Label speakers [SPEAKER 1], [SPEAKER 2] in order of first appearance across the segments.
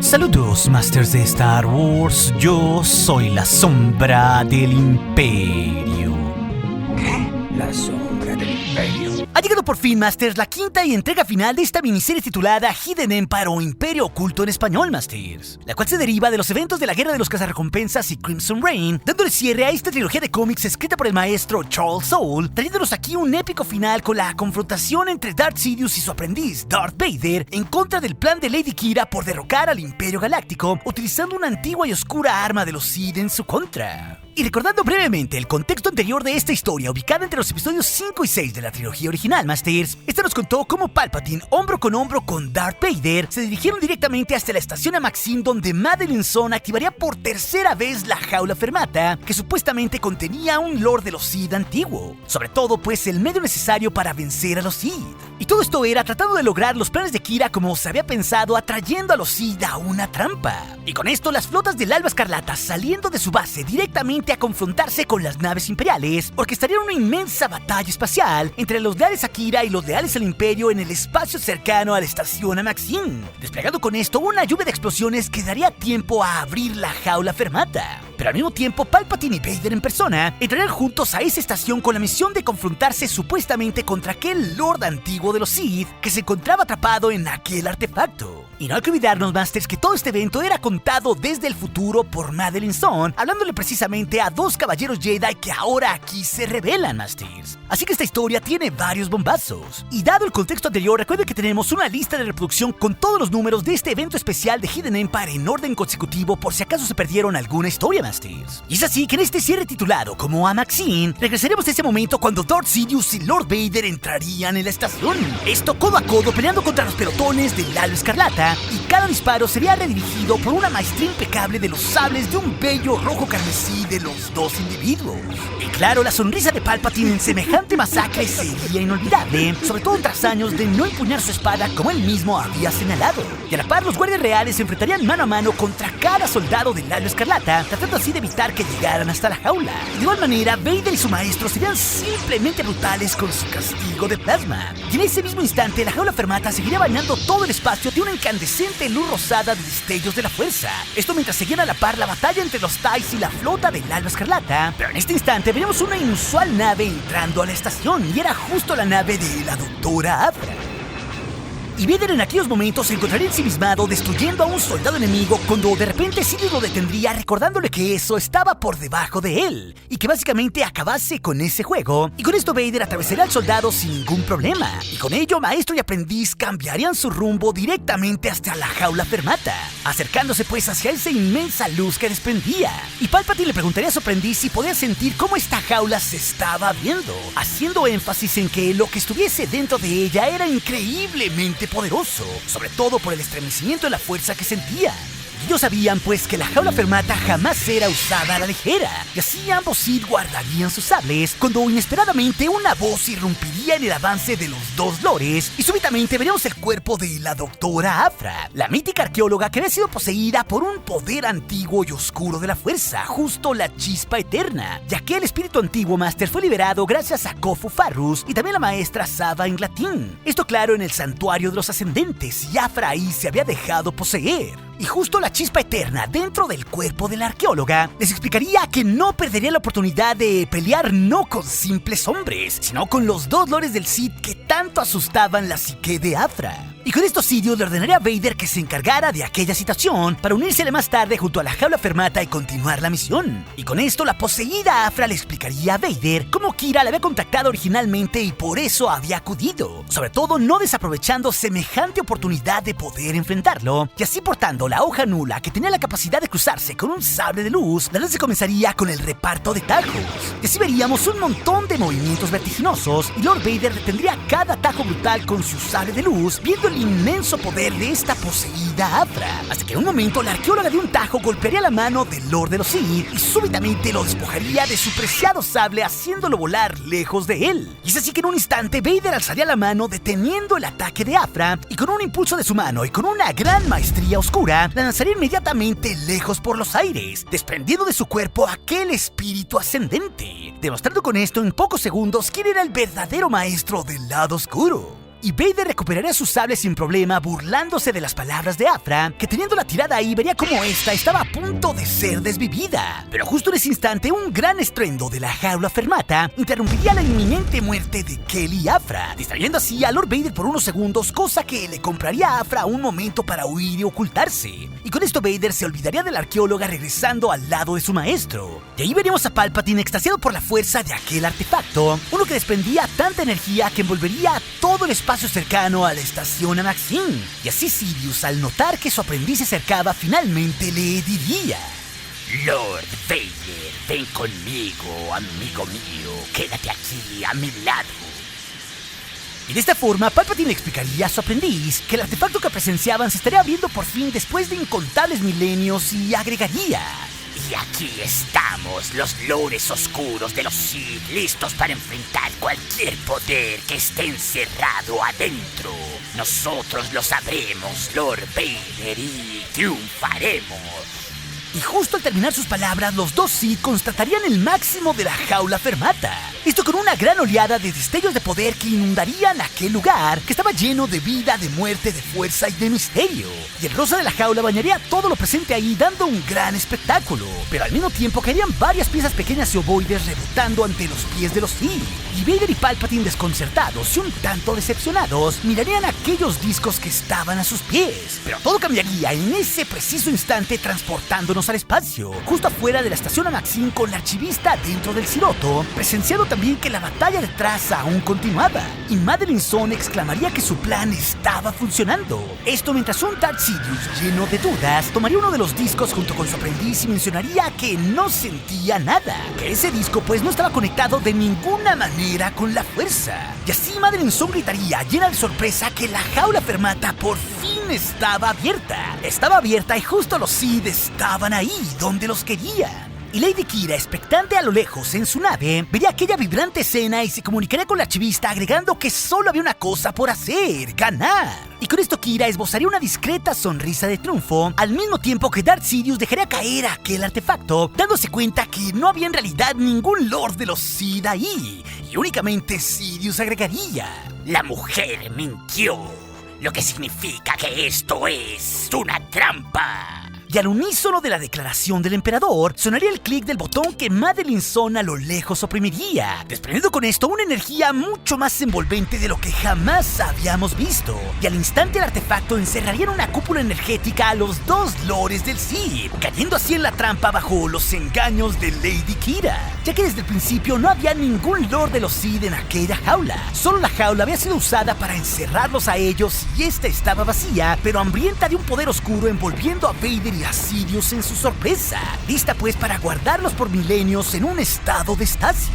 [SPEAKER 1] Saludos, Masters de Star Wars. Yo soy la sombra del Imperio.
[SPEAKER 2] ¿Qué? La sombra del Imperio.
[SPEAKER 1] Ha llegado por fin, Masters, la quinta y entrega final de esta miniserie titulada Hidden Empire o Imperio Oculto en español, Masters, la cual se deriva de los eventos de la Guerra de los Cazarrecompensas y Crimson Reign, dándole cierre a esta trilogía de cómics escrita por el maestro Charles Soule, trayéndonos aquí un épico final con la confrontación entre Darth Sidious y su aprendiz Darth Vader en contra del plan de Lady Qi'ra por derrocar al Imperio Galáctico, utilizando una antigua y oscura arma de los Sith en su contra. Y recordando brevemente el contexto anterior de esta historia, ubicada entre los episodios 5 y 6 de la trilogía original, Masters, esta nos contó cómo Palpatine, hombro con Darth Vader, se dirigieron directamente hasta la estación Amaxine, donde Madeleine Zhon activaría por tercera vez la jaula fermata, que supuestamente contenía un Lord de los Sith antiguo, sobre todo pues el medio necesario para vencer a los Sith. Y todo esto era tratando de lograr los planes de Qi'ra como se había pensado, atrayendo a los Sith a una trampa. Y con esto las flotas del Alba Escarlata, saliendo de su base directamente a confrontarse con las naves imperiales, orquestarían una inmensa batalla espacial entre los leales a Qi'ra y los leales al Imperio en el espacio cercano a la estación Amaxine, desplegando con esto una lluvia de explosiones que daría tiempo a abrir la jaula fermata. Pero al mismo tiempo, Palpatine y Vader en persona entrarían juntos a esa estación con la misión de confrontarse supuestamente contra aquel Lord antiguo de los Sith que se encontraba atrapado en aquel artefacto. Y no hay que olvidarnos, Masters, que todo este evento era contado desde el futuro por Madeleine Zhon, hablándole precisamente a dos caballeros Jedi que ahora aquí se revelan, Masters. Así que esta historia tiene varios bombazos. Y dado el contexto anterior, recuerden que tenemos una lista de reproducción con todos los números de este evento especial de Hidden Empire en orden consecutivo por si acaso se perdieron alguna historia, Masters. Y es así que en este cierre titulado como Amaxine, regresaremos a ese momento cuando Darth Sidious y Lord Vader entrarían en la estación. Esto codo a codo peleando contra los pelotones del Alba Escarlata, y cada disparo sería redirigido por una maestría impecable de los sables de un bello rojo carmesí de los dos individuos. Y claro, la sonrisa de Palpatine en semejante masacre sería inolvidable, sobre todo tras años de no empuñar su espada como él mismo había señalado. Y a la par, los guardias reales se enfrentarían mano a mano contra cada soldado del Alba Escarlata, tratando así de evitar que llegaran hasta la jaula. Y de igual manera, Vader y su maestro serían simplemente brutales con su castigo de plasma. Y en ese mismo instante, la jaula fermata seguiría bañando todo el espacio de una incandescente luz rosada de destellos de la fuerza. Esto mientras seguían a la par la batalla entre los TIEs y la flota del Alba Escarlata. Pero en este instante veríamos una inusual nave entrando a la estación, y era justo la nave de la Doctora Aphra. Y Vader en aquellos momentos se encontraría ensimismado destruyendo a un soldado enemigo cuando de repente Sidious lo detendría recordándole que eso estaba por debajo de él y que básicamente acabase con ese juego. Y con esto Vader atravesaría al soldado sin ningún problema, y con ello maestro y aprendiz cambiarían su rumbo directamente hasta la jaula fermata, acercándose pues hacia esa inmensa luz que desprendía. Y Palpatine le preguntaría a su aprendiz si podía sentir cómo esta jaula se estaba abriendo, haciendo énfasis en que lo que estuviese dentro de ella era increíblemente poderoso, sobre todo por el estremecimiento de la fuerza que sentían. Ellos sabían pues que la jaula fermata jamás era usada a la ligera, y así ambos Sith guardarían sus sables cuando inesperadamente una voz irrumpiría en el avance de los dos lores, y súbitamente veríamos el cuerpo de la Doctora Aphra, la mítica arqueóloga que había sido poseída por un poder antiguo y oscuro de la fuerza, justo la Chispa Eterna, ya que el espíritu antiguo Master fue liberado gracias a Kofu Farrus y también la maestra Sava Inglatin. Esto claro en el santuario de los ascendentes, y Aphra ahí se había dejado poseer. Y justo la Chispa Eterna dentro del cuerpo de la arqueóloga les explicaría que no perdería la oportunidad de pelear no con simples hombres, sino con los dos lores del Sith que tanto asustaban la psique de Aphra. Y con esto Sidious le ordenaría a Vader que se encargara de aquella situación para unírsele más tarde junto a la jaula fermata y continuar la misión. Y con esto la poseída Aphra le explicaría a Vader cómo Qi'ra le había contactado originalmente y por eso había acudido, sobre todo no desaprovechando semejante oportunidad de poder enfrentarlo, y así portando la hoja nula que tenía la capacidad de cruzarse con un sable de luz. La danza comenzaría con el reparto de tajos, y así veríamos un montón de movimientos vertiginosos, y Lord Vader detendría cada tajo brutal con su sable de luz, viendo el inmenso poder de esta poseída Aphra, hasta que en un momento la arqueóloga de un tajo golpearía la mano del Lord de los Sith y súbitamente lo despojaría de su preciado sable, haciéndolo volar lejos de él. Y es así que en un instante Vader alzaría la mano deteniendo el ataque de Aphra, y con un impulso de su mano y con una gran maestría oscura la lanzaría inmediatamente lejos por los aires, desprendiendo de su cuerpo aquel espíritu ascendente, demostrando con esto en pocos segundos quién era el verdadero maestro del lado oscuro. y Vader recuperaría su sable sin problema burlándose de las palabras de Aphra, que teniendo la tirada ahí vería como esta estaba a punto de ser desvivida. Pero justo en ese instante un gran estruendo de la jaula fermata interrumpiría la inminente muerte de Kelly y Aphra, distrayendo así a Lord Vader por unos segundos, cosa que le compraría a Aphra un momento para huir y ocultarse. Y con esto Vader se olvidaría de la arqueóloga regresando al lado de su maestro. Y ahí veríamos a Palpatine extasiado por la fuerza de aquel artefacto, uno que desprendía tanta energía que envolvería a todo el espacio cercano a la estación Amaxin. Y así Sidious, al notar que su aprendiz se acercaba, finalmente le diría:
[SPEAKER 2] Lord Vader, ven conmigo, amigo mío. Quédate aquí a mi lado.
[SPEAKER 1] Y de esta forma, Palpatine le explicaría a su aprendiz que el artefacto que presenciaban se estaría abriendo por fin después de incontables milenios y agregaría:
[SPEAKER 2] Y aquí estamos, los lores oscuros de los Sith, listos para enfrentar cualquier poder que esté encerrado adentro. Nosotros lo sabremos, Lord Vader, y triunfaremos.
[SPEAKER 1] Y justo al terminar sus palabras, los dos Sith constatarían el máximo de la jaula fermata. Esto con una gran oleada de destellos de poder que inundarían aquel lugar, que estaba lleno de vida, de muerte, de fuerza y de misterio. Y el rosa de la jaula bañaría todo lo presente ahí, dando un gran espectáculo. Pero al mismo tiempo caerían varias piezas pequeñas y ovoides rebotando ante los pies de los Sith. Y Vader y Palpatine, desconcertados y un tanto decepcionados, mirarían aquellos discos que estaban a sus pies. Pero todo cambiaría en ese preciso instante, transportándonos al espacio, justo afuera de la estación Amaxin, con la archivista dentro del Siroto, presenciando también que la batalla detrás aún continuaba. Y Madeline Zone exclamaría que su plan estaba funcionando. Esto mientras un Darth Sidious lleno de dudas tomaría uno de los discos junto con su aprendiz y mencionaría que no sentía nada, que ese disco pues no estaba conectado de ninguna manera con la fuerza. Y así Madeline Zone gritaría, llena de sorpresa, que la jaula fermata por fin estaba abierta. Estaba abierta y justo los Sith estaban ahí donde los querían. Y Lady Qi'ra, expectante a lo lejos en su nave, vería aquella vibrante escena y se comunicaría con la archivista agregando que solo había una cosa por hacer: ganar. Y con esto Qi'ra esbozaría una discreta sonrisa de triunfo, al mismo tiempo que Darth Sidious dejaría caer aquel artefacto, dándose cuenta que no había en realidad ningún Lord de los Sith ahí, y únicamente Sidious agregaría:
[SPEAKER 2] La mujer mintió, lo que significa que esto es una trampa.
[SPEAKER 1] Y al unísono de la declaración del emperador, sonaría el clic del botón que Madeline Zone a lo lejos oprimiría, desprendiendo con esto una energía mucho más envolvente de lo que jamás habíamos visto. Y al instante el artefacto encerraría en una cúpula energética a los dos lores del Sith, cayendo así en la trampa bajo los engaños de Lady Qi'ra, ya que desde el principio no había ningún lord de los Sith en aquella jaula. Solo la jaula había sido usada para encerrarlos a ellos y esta estaba vacía, pero hambrienta de un poder oscuro, envolviendo a Vader y a Sidious en su sorpresa, lista pues para guardarlos por milenios en un estado de estasis.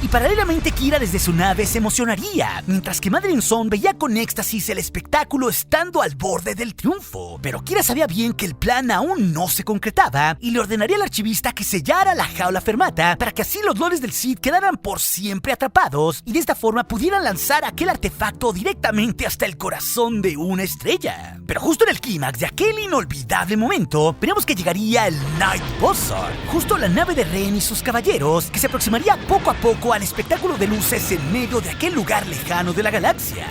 [SPEAKER 1] Y paralelamente Qi'ra desde su nave se emocionaría, mientras que Madeline Zone veía con éxtasis el espectáculo estando al borde del triunfo. Pero Qi'ra sabía bien que el plan aún no se concretaba y le ordenaría al archivista que sellara la jaula fermata para que así los lores del Sith quedaran por siempre atrapados y de esta forma pudieran lanzar aquel artefacto directamente hasta el corazón de una estrella. Pero justo en el clímax de aquel inolvidable momento, veremos que llegaría el Night Buzzard, justo a la nave de Ren y sus caballeros, que se aproximaría poco a poco al espectáculo de luces en medio de aquel lugar lejano de la galaxia.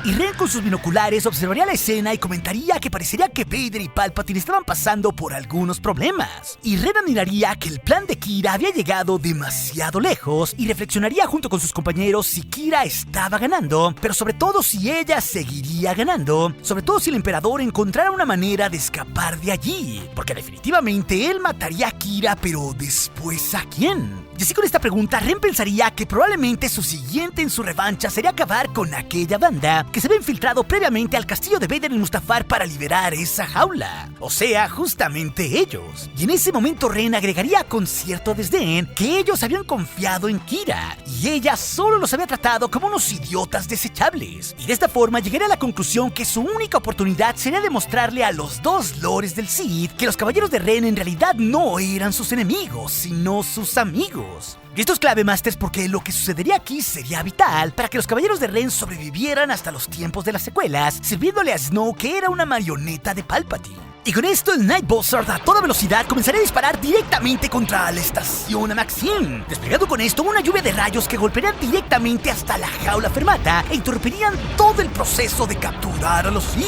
[SPEAKER 1] Y Ren con sus binoculares observaría la escena y comentaría que parecería que Vader y Palpatine estaban pasando por algunos problemas. Y Ren admiraría que el plan de Qi'ra había llegado demasiado lejos y reflexionaría junto con sus compañeros si Qi'ra estaba ganando, pero sobre todo si ella seguiría ganando, sobre todo si el emperador encontrara una manera de escapar de allí, porque definitivamente él mataría a Qi'ra, pero ¿después a quién? Y así con esta pregunta, Ren pensaría que probablemente su siguiente en su revancha sería acabar con aquella banda que se había infiltrado previamente al castillo de Vader y Mustafar para liberar esa jaula. O sea, justamente ellos. Y en ese momento Ren agregaría con cierto desdén que ellos habían confiado en Qi'ra y ella solo los había tratado como unos idiotas desechables. Y de esta forma llegaría a la conclusión que su única oportunidad sería demostrarle a los dos lores del Sith que los caballeros de Ren en realidad no eran sus enemigos, sino sus amigos. Y esto es clave, Masters, porque lo que sucedería aquí sería vital para que los caballeros de Ren sobrevivieran hasta los tiempos de las secuelas, sirviéndole a Snoke, que era una marioneta de Palpatine. Y con esto el Night Buzzard a toda velocidad comenzaría a disparar directamente contra la estación Maxim, desplegando con esto una lluvia de rayos que golpearían directamente hasta la jaula fermata e interrumpirían todo el proceso de capturar a los Sith.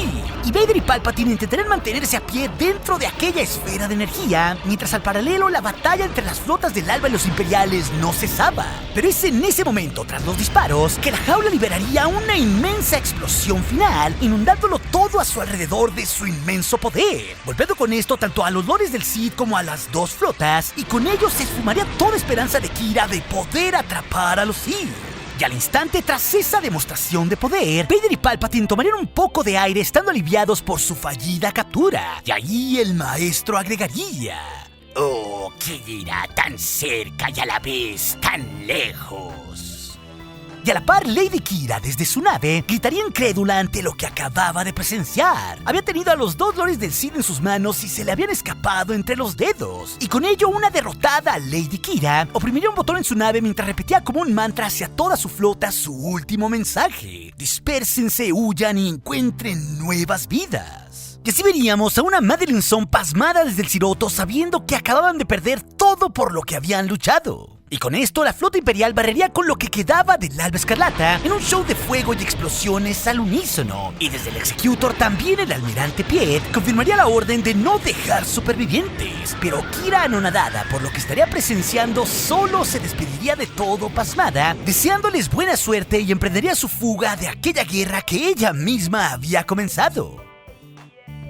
[SPEAKER 1] Y Vader y Palpatine intentarían mantenerse a pie dentro de aquella esfera de energía, mientras al paralelo la batalla entre las flotas del Alba y los Imperiales no cesaba. Pero es en ese momento, tras los disparos, que la jaula liberaría una inmensa explosión final, inundándolo todo a su alrededor de su inmenso poder, golpeando con esto tanto a los lores del Sith como a las dos flotas, y con ello se esfumaría toda esperanza de Qi'ra de poder atrapar a los Sith. Y al instante, tras esa demostración de poder, Vader y Palpatine tomarían un poco de aire estando aliviados por su fallida captura. Y ahí el maestro agregaría:
[SPEAKER 2] Oh, Qi'ra, tan cerca y a la vez tan lejos.
[SPEAKER 1] Y a la par, Lady Qi'ra, desde su nave, gritaría incrédula ante lo que acababa de presenciar. Había tenido a los dos lores del Sith en sus manos y se le habían escapado entre los dedos. Y con ello, una derrotada Lady Qi'ra oprimiría un botón en su nave mientras repetía como un mantra hacia toda su flota su último mensaje: dispérsense, huyan y encuentren nuevas vidas. Y así veríamos a una Madeline Song pasmada desde el Ciroto, sabiendo que acababan de perder todo por lo que habían luchado. Y con esto, la flota imperial barrería con lo que quedaba del Alba Escarlata en un show de fuego y explosiones al unísono. Y desde el Executor, también el almirante Piet confirmaría la orden de no dejar supervivientes. Pero Qi'ra, anonadada por lo que estaría presenciando, solo se despediría de todo pasmada, deseándoles buena suerte, y emprendería su fuga de aquella guerra que ella misma había comenzado.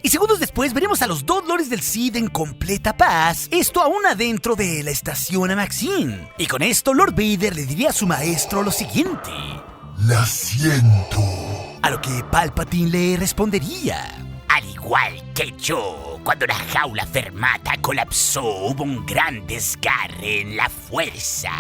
[SPEAKER 1] Y segundos después veremos a los dos lores del Sith en completa paz, esto aún adentro de la estación Maxim. Y con esto Lord Vader le diría a su maestro lo siguiente:
[SPEAKER 3] la siento.
[SPEAKER 1] A lo que Palpatine le respondería:
[SPEAKER 2] al igual que yo, cuando la jaula fermata colapsó, hubo un gran desgarre en la fuerza.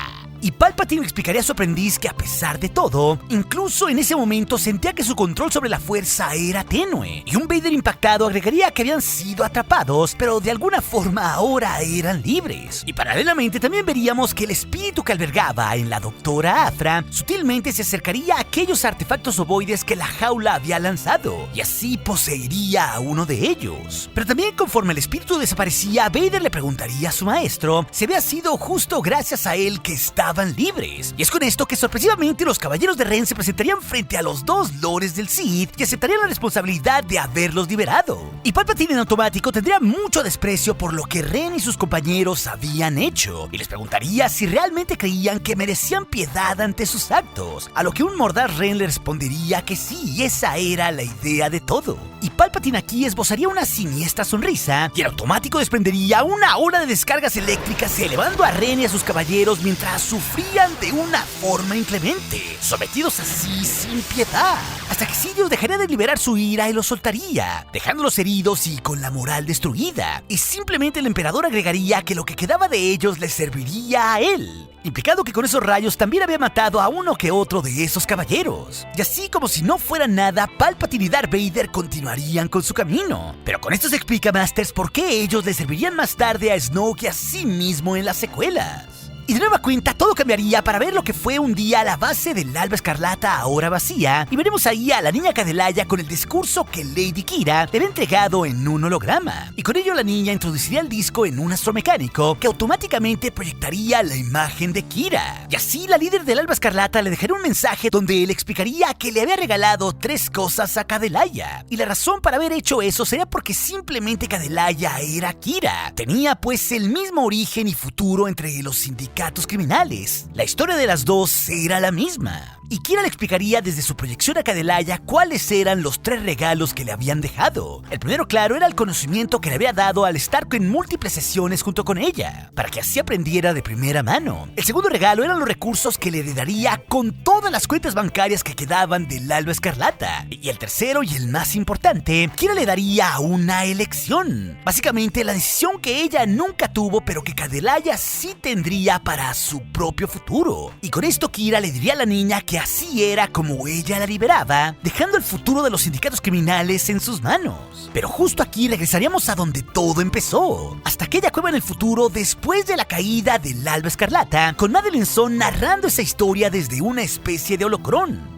[SPEAKER 1] Y Palpatine le explicaría a su aprendiz que, a pesar de todo, incluso en ese momento sentía que su control sobre la fuerza era tenue. Y un Vader impactado agregaría que habían sido atrapados, pero de alguna forma ahora eran libres. Y paralelamente también veríamos que el espíritu que albergaba en la doctora Aphra sutilmente se acercaría a aquellos artefactos ovoides que la jaula había lanzado, y así poseería a uno de ellos. Pero también, conforme el espíritu desaparecía, Vader le preguntaría a su maestro si había sido justo gracias a él que estaban libres. Y es con esto que sorpresivamente los caballeros de Ren se presentarían frente a los dos lores del Sith y aceptarían la responsabilidad de haberlos liberado. Y Palpatine en automático tendría mucho desprecio por lo que Ren y sus compañeros habían hecho, y les preguntaría si realmente creían que merecían piedad ante sus actos, a lo que un mordaz Ren le respondería que sí, esa era la idea de todo. Y Palpatine aquí esbozaría una siniestra sonrisa, y en automático desprendería una ola de descargas eléctricas, elevando a Ren y a sus caballeros mientras sufrían de una forma inclemente, sometidos así sin piedad, hasta que Sidious dejaría de liberar su ira y los soltaría, dejándolos heridos y con la moral destruida. Y simplemente el emperador agregaría que lo que quedaba de ellos le serviría a él, implicado que con esos rayos también había matado a uno que otro de esos caballeros. Y así, como si no fuera nada, Palpatine y Darth Vader continuarían con su camino. Pero con esto se explica, Masters, por qué ellos le servirían más tarde a Snoke y a sí mismo en las secuelas. Y de nueva cuenta, todo cambiaría para ver lo que fue un día la base del Alba Escarlata ahora vacía, y veremos ahí a la niña Cadelaya con el discurso que Lady Qi'ra le había entregado en un holograma. Y con ello la niña introduciría el disco en un astromecánico que automáticamente proyectaría la imagen de Qi'ra. Y así la líder del Alba Escarlata le dejaría un mensaje donde le explicaría que le había regalado 3 cosas a Cadelaya. Y la razón para haber hecho eso sería porque simplemente Cadelaya era Qi'ra. Tenía pues el mismo origen y futuro entre los sindicatos criminales. La historia de las dos era la misma. Y Qi'ra le explicaría desde su proyección a Cadelaya cuáles eran los 3 regalos que le habían dejado. El primero, claro, era el conocimiento que le había dado al estar en múltiples sesiones junto con ella, para que así aprendiera de primera mano. El segundo regalo eran los recursos que le heredaría con todas las cuentas bancarias que quedaban del Alba Escarlata. Y el tercero, y el más importante, Qi'ra le daría una elección. Básicamente la decisión que ella nunca tuvo, pero que Cadelaya sí tendría para para su propio futuro. Y con esto Kira le diría a la niña que así era como ella la liberaba, dejando el futuro de los sindicatos criminales en sus manos. Pero justo aquí regresaríamos a donde todo empezó, hasta aquella cueva en el futuro después de la caída del Alba Escarlata, con Madeleine Sonn narrando esa historia desde una especie de holocrón.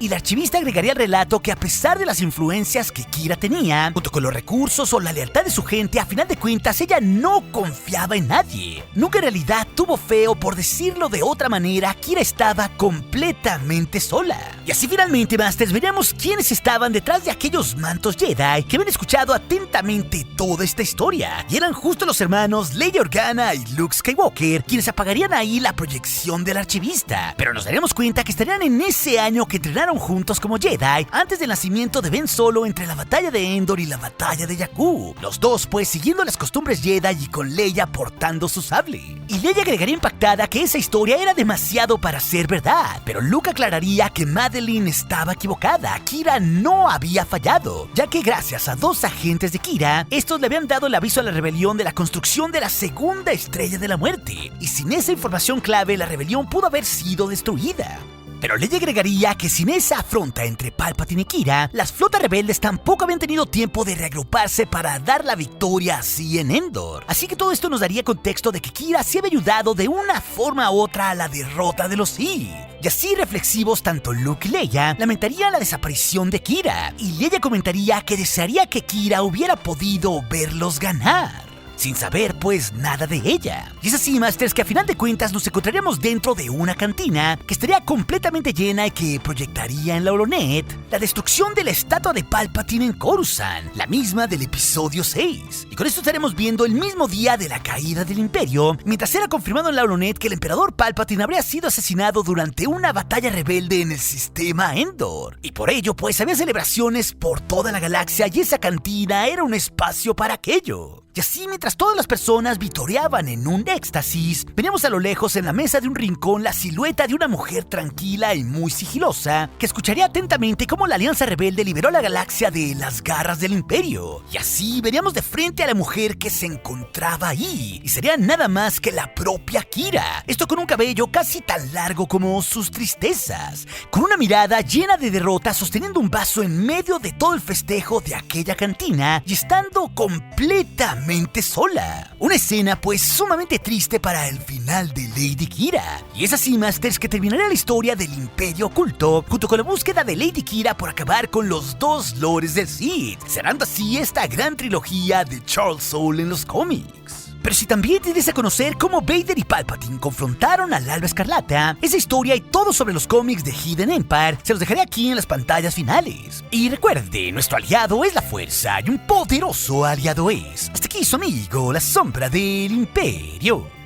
[SPEAKER 1] Y la archivista agregaría al relato que a pesar de las influencias que Kira tenía, junto con los recursos o la lealtad de su gente, a final de cuentas ella no confiaba en nadie. Nunca en realidad tuvo fe, o por decirlo de otra manera, Kira estaba completamente sola. Y así finalmente, Masters, veríamos quiénes estaban detrás de aquellos mantos Jedi que habían escuchado atentamente toda esta historia. Y eran justo los hermanos Leia Organa y Luke Skywalker quienes apagarían ahí la proyección del archivista. Pero nos daríamos cuenta que estarían en ese año que entrenaron juntos como Jedi antes del nacimiento de Ben Solo entre la batalla de Endor y la batalla de Jakku. Los dos pues siguiendo las costumbres Jedi y con Leia portando su sable. Y Leia agregaría impactada que esa historia era demasiado para ser verdad, pero Luke aclararía que Madeleine estaba equivocada. Kira no había fallado, ya que gracias a dos agentes de Kira, estos le habían dado el aviso a la rebelión de la construcción de la segunda estrella de la muerte, y sin esa información clave la rebelión pudo haber sido destruida. Pero Leia agregaría que sin esa afronta entre Palpatine y Kira, las flotas rebeldes tampoco habían tenido tiempo de reagruparse para dar la victoria así en Endor. Así que todo esto nos daría contexto de que Kira sí había ayudado de una forma u otra a la derrota de los Sith. Y así reflexivos, tanto Luke y Leia lamentarían la desaparición de Kira, y Leia comentaría que desearía que Kira hubiera podido verlos ganar, sin saber pues nada de ella. Y es así, Masters, que a final de cuentas nos encontraríamos dentro de una cantina que estaría completamente llena y que proyectaría en la holonet la destrucción de la estatua de Palpatine en Coruscant, la misma del episodio 6. Y con esto estaremos viendo el mismo día de la caída del Imperio, mientras era confirmado en la holonet que el emperador Palpatine habría sido asesinado durante una batalla rebelde en el sistema Endor. Y por ello pues había celebraciones por toda la galaxia y esa cantina era un espacio para aquello. Y así, mientras todas las personas vitoreaban en un éxtasis, veníamos a lo lejos en la mesa de un rincón la silueta de una mujer tranquila y muy sigilosa, que escucharía atentamente cómo la Alianza Rebelde liberó a la galaxia de las garras del Imperio. Y así veríamos de frente a la mujer que se encontraba ahí, y sería nada más que la propia Kira. Esto con un cabello casi tan largo como sus tristezas, con una mirada llena de derrota, sosteniendo un vaso en medio de todo el festejo de aquella cantina y estando completamente sola. Una escena pues sumamente triste para el final de Lady Kira. Y es así, Masters, que terminará la historia del Imperio Oculto, junto con la búsqueda de Lady Kira por acabar con los dos lores del Sith, cerrando así esta gran trilogía de Charles Soule en los cómics. Pero si también tienes a conocer cómo Vader y Palpatine confrontaron al Alba Escarlata, esa historia y todo sobre los cómics de Hidden Empire se los dejaré aquí en las pantallas finales. Y recuerde, nuestro aliado es la fuerza y un poderoso aliado es. Hasta aquí su amigo, la sombra del Imperio.